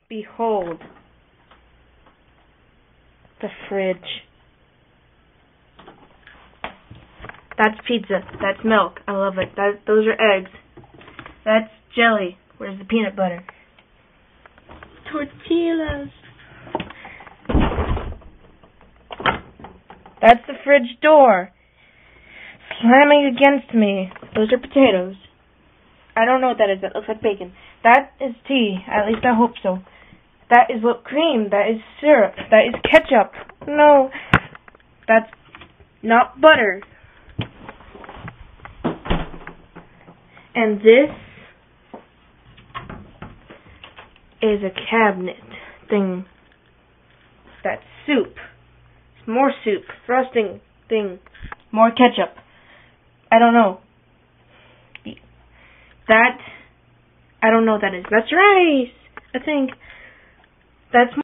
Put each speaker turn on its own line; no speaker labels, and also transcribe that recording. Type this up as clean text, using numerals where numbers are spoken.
Behold the fridge. That's pizza. That's milk. I love it. Those are eggs. That's jelly. Where's the peanut butter? Tortillas. That's the fridge door. Slamming against me. Those are potatoes. I don't know what that is. That looks like bacon. That is tea. At least I hope so. That is whipped cream. That is syrup. That is ketchup. No. That's not butter. And this is a cabinet thing. That's soup. More soup. Frosting thing. More ketchup. I don't know. That, I don't know what that is. That's rice, I think. That's